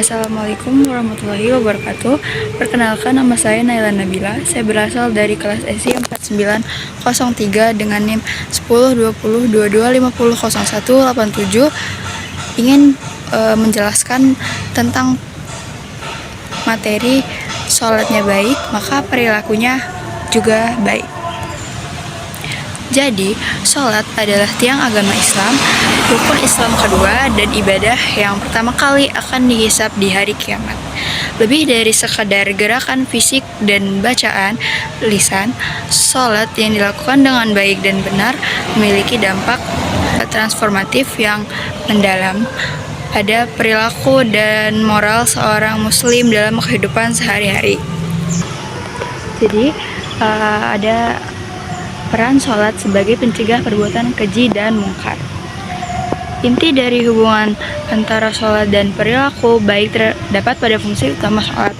Assalamualaikum warahmatullahi wabarakatuh. Perkenalkan, nama saya Naila Nabila. Saya berasal dari kelas SI 4903 dengan NIM 102022500187. Ingin menjelaskan tentang materi sholatnya baik, maka perilakunya juga baik. Jadi, sholat adalah tiang agama Islam, rukun Islam kedua, dan ibadah yang pertama kali akan dihisab di hari kiamat. Lebih dari sekadar gerakan fisik dan bacaan lisan, sholat yang dilakukan dengan baik dan benar memiliki dampak transformatif yang mendalam pada perilaku dan moral seorang muslim dalam kehidupan sehari-hari. Jadi, ada peran sholat sebagai pencegah perbuatan keji dan mungkar. Inti dari hubungan antara sholat dan perilaku baik terdapat pada fungsi utama sholat,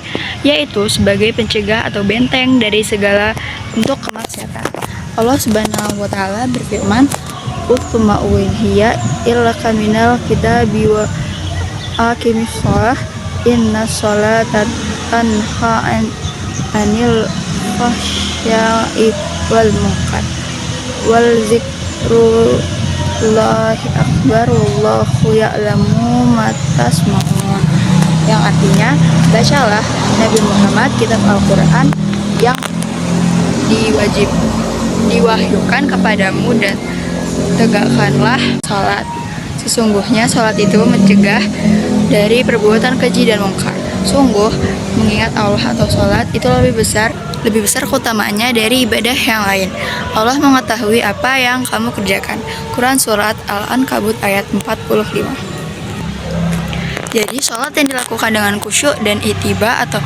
yaitu sebagai pencegah atau benteng dari segala bentuk kemaksiatan. Allah Subhanahu wa Ta'ala berfirman, "Utsuma hiya illa kaminal kitabi wa aqimis shalah inna sholata tanha anil fahsya'i wal munkar wal zikrullahi akbar wallahu ya'lamu ma tasma'un," yang artinya, bacalah Nabi Muhammad kitab Al-Quran yang diwahyukan kepadamu dan tegakkanlah sholat. Sesungguhnya sholat itu mencegah dari perbuatan keji dan mungkar. Sungguh, mengingat Allah atau sholat itu lebih besar keutamaannya dari ibadah yang lain. Allah mengetahui apa yang kamu kerjakan. Quran Surat Al-Ankabut ayat 45. Jadi, sholat yang dilakukan dengan khusyuk dan ittiba atau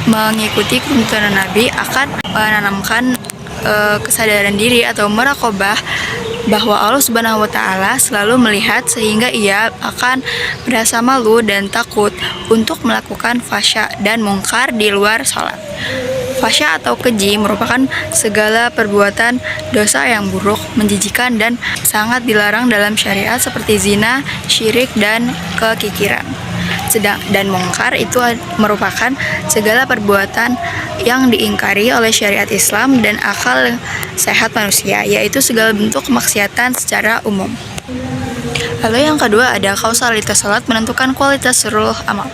mengikuti tuntunan Nabi akan menanamkan kesadaran diri atau meraqabah bahwa Allah Subhanahu wa Ta'ala selalu melihat, sehingga ia akan merasa malu dan takut untuk melakukan fasya dan mungkar di luar sholat. Fasya atau keji merupakan segala perbuatan dosa yang buruk, menjijikan, dan sangat dilarang dalam syariat seperti zina, syirik, dan kekikiran. Dan mungkar itu merupakan segala perbuatan yang diingkari oleh syariat Islam dan akal sehat manusia, yaitu segala bentuk kemaksiatan secara umum. Lalu yang kedua, ada kausalitas sholat menentukan kualitas seluruh amal.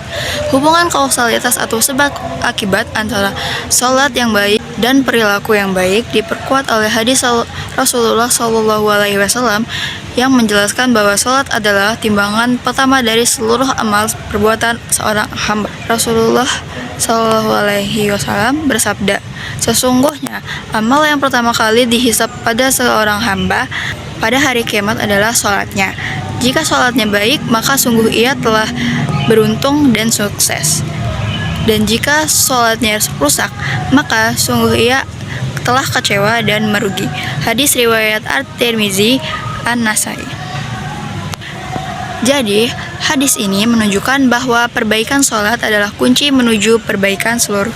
Hubungan kausalitas atau sebab akibat antara sholat yang baik dan perilaku yang baik diperkuat oleh hadis Rasulullah SAW yang menjelaskan bahwa sholat adalah timbangan pertama dari seluruh amal perbuatan seorang hamba. Rasulullah SAW bersabda, "Sesungguhnya amal yang pertama kali dihisab pada seorang hamba pada hari kiamat adalah sholatnya. Jika sholatnya baik, maka sungguh ia telah beruntung dan sukses. Dan jika sholatnya rusak, maka sungguh ia telah kecewa dan merugi." Hadis riwayat At-Tirmizi, An-Nasai. Jadi, hadis ini menunjukkan bahwa perbaikan sholat adalah kunci menuju perbaikan seluruh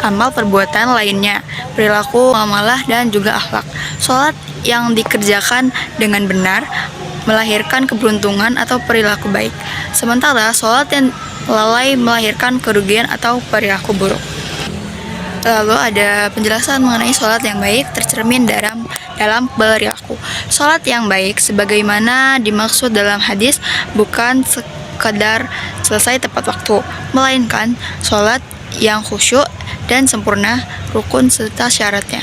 amal perbuatan lainnya, perilaku, muamalah, dan juga akhlak. Sholat yang dikerjakan dengan benar melahirkan keberuntungan atau perilaku baik, sementara sholat yang lalai melahirkan kerugian atau perilaku buruk. Lalu ada penjelasan mengenai sholat yang baik tercermin dalam perilaku. Sholat yang baik sebagaimana dimaksud dalam hadis bukan sekadar selesai tepat waktu, melainkan sholat yang khusyuk dan sempurna, rukun serta syaratnya.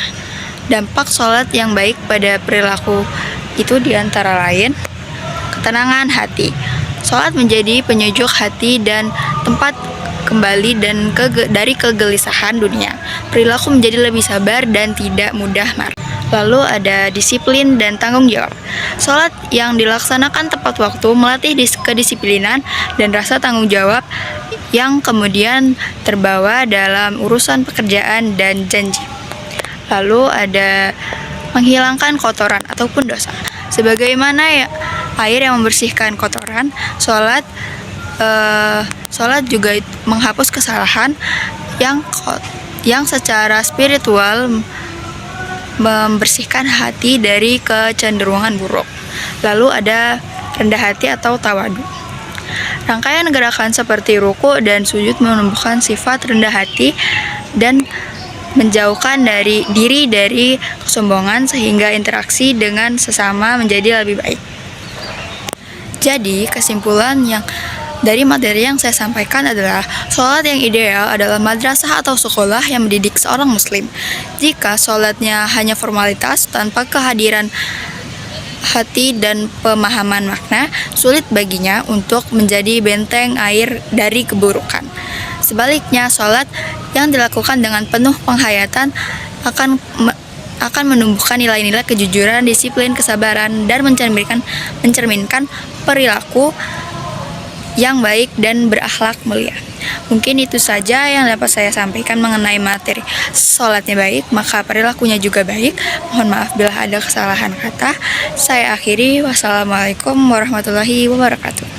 Dampak sholat yang baik pada perilaku itu diantara lain ketenangan hati. Sholat menjadi penyejuk hati dan tempat kembali dari kegelisahan dunia. Perilaku menjadi lebih sabar dan tidak mudah marah. Lalu ada disiplin dan tanggung jawab. Sholat yang dilaksanakan tepat waktu melatih kedisiplinan dan rasa tanggung jawab yang kemudian terbawa dalam urusan pekerjaan dan janji. Lalu ada menghilangkan kotoran ataupun dosa. Sebagaimana air yang membersihkan kotoran, sholat juga menghapus kesalahan yang secara spiritual membersihkan hati dari kecenderungan buruk. Lalu ada rendah hati atau tawadu. Rangkaian gerakan seperti ruku dan sujud menumbuhkan sifat rendah hati dan menjauhkan diri dari kesombongan sehingga interaksi dengan sesama menjadi lebih baik. Jadi, kesimpulan yang dari materi yang saya sampaikan adalah sholat yang ideal adalah madrasah atau sekolah yang mendidik seorang muslim. Jika sholatnya hanya formalitas tanpa kehadiran hati dan pemahaman makna, sulit baginya untuk menjadi benteng air dari keburukan. Sebaliknya, sholat yang dilakukan dengan penuh penghayatan akan menumbuhkan nilai-nilai kejujuran, disiplin, kesabaran, dan mencerminkan perilaku yang baik dan berakhlak mulia. Mungkin itu saja yang dapat saya sampaikan mengenai materi sholatnya baik, maka perilakunya juga baik. Mohon maaf bila ada kesalahan kata. Saya akhiri. Wassalamualaikum warahmatullahi wabarakatuh.